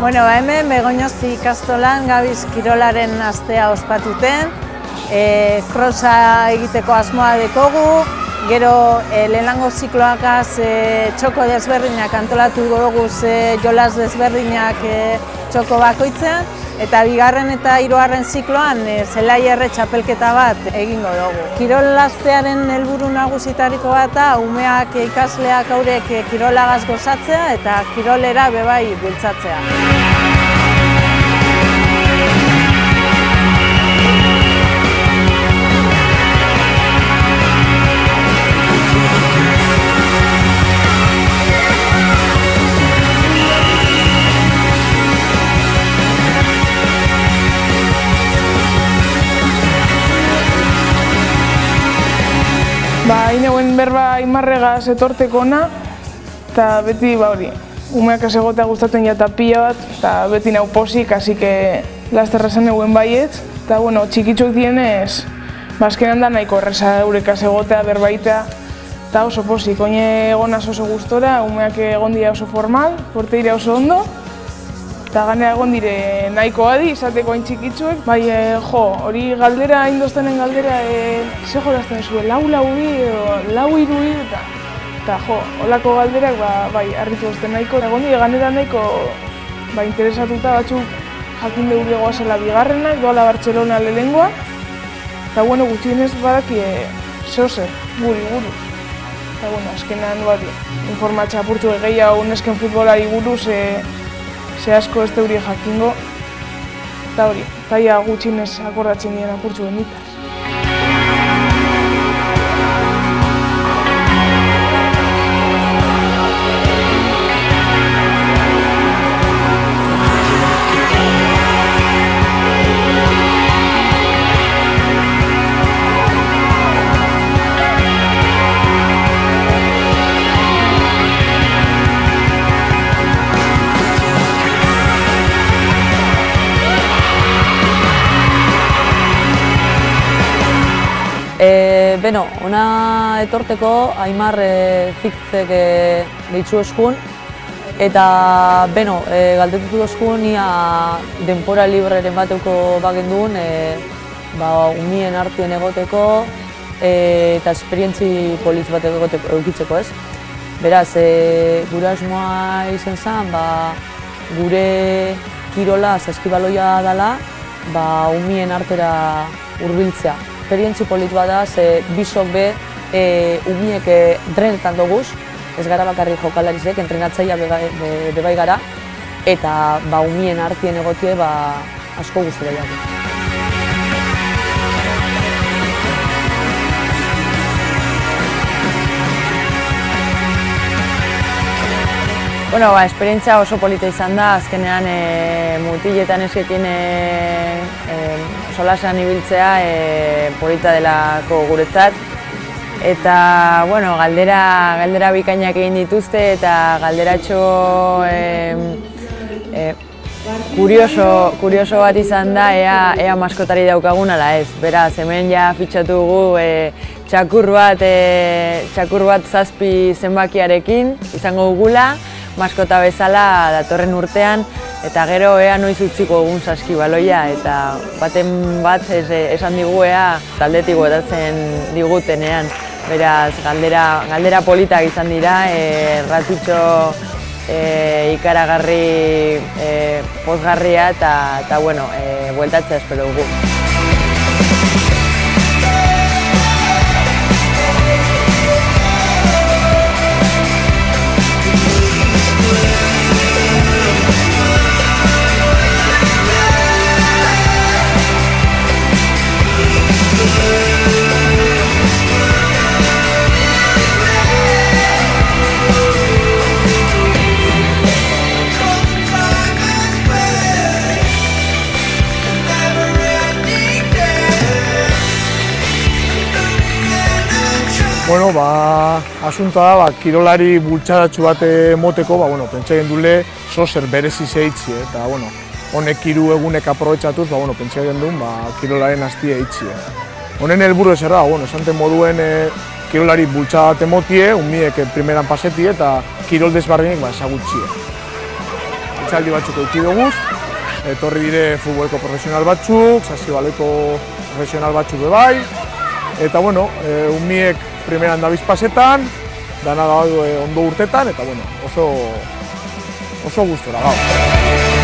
Hemen Begoñozi ikastolan gabiz kirolaren astea ospatuten, krosa egiteko asmoa dekogu, gero lehenengo zikloakaz txoko desberdinak antolatu goguz jolas desberdinak txoko bakoitzean, eta bigarren eta hirugarren zikloan zelai erre txapelketa bat egingo dugu. Kirol astearen helburu nagusitariko bat da umeak ikasleak haurek kirolagaz gozatzea eta kirolera bebai bultzatzea. Hain berba Aimarregaz etorteko ona, eta beti umeak egotea gustatzen jata pila bat, eta beti nau posik, hasi que lasterra zen eguen baiet, eta txikitxoak dienez, azkenean da nahiko erreza eurekaz egotea, berbaitea, eta oso posik, oine egonaz oso gustora, umeak egon dira oso formal, porte dira oso ondo, eta ganea egon dire nahiko adi, izateko hain txikitzuek. Hori galdera, indoztenen galdera, ze jolazten zuen, lau bi edo lau iru eta holako galderak harritu ozten nahiko. Egon dire ganera nahiko interesatuta batzuk jakin deurdegoa zela bigarrenak, doala Bartzelona lehengoa, eta gutxienez badaki zehozer, guri buruz. Eta azkenan informatza apurtzu gehiago nesken futbolari buruz, ze asko ez teuri jakingo, eta hori, taia gutxinez akordatzen dien apurtzu benitaz. Ona etorteko Aimar fikzek deitzu eskun, eta galdetutu eskun ia denpora libreren bateko bagenduen umien artien egoteko eta esperientzi politz bat eukitzeko ez. Beraz, gure asmoa izan zen, gure kirola saskibaloia dela umien artera hurbiltzea. Esperientzi polit bada, bisok be umiek entrenetan doguz, ez gara bakarrik jokalarizek, entrenatzaia bebai gara, eta umien artien egotie asko guztera jaten. Esperientzia oso polita izan da, azkenean mutiletan eskekin solasean ibiltzea polita delako guretzat. Eta, galdera bikainak egin dituzte eta galderatxo kurioso bat izan da ea maskotari daukagun ala ez. Beraz, hemen ja fitxatu dugu txakur bat 7 zenbakiarekin izango dugula, maskota bezala datorren urtean, eta gero ea noiz utziko egun saskibaloia, eta baten bat esan digu ea taldetik botatzen digutenean. Beraz, galdera politak izan dira, ratutxo ikaragarri pozgarria, eta bueltatzea espero dugu. Asuntoa da, kirolari bultzadatxu bat moteko, pentsa gendule zozer berezi zeitzi, eta honek 3 egunek aprobetxatuz, pentsa gendun kirolaren hastia eitzi. Honen helburu ez erra, esanten moduen kirolari bultzadat emotie, umiek primeran pasetie eta kirol desbarrinek ezagutxie. itxaldi batzuk eduki duguz, etorri dire futboleko profesional batzuk, saskibaloiko profesional batzuk bebai, eta bueno, umiek primeran dabiz pasetan, dana da ondo urtetan, eta bueno, oso gustora gau.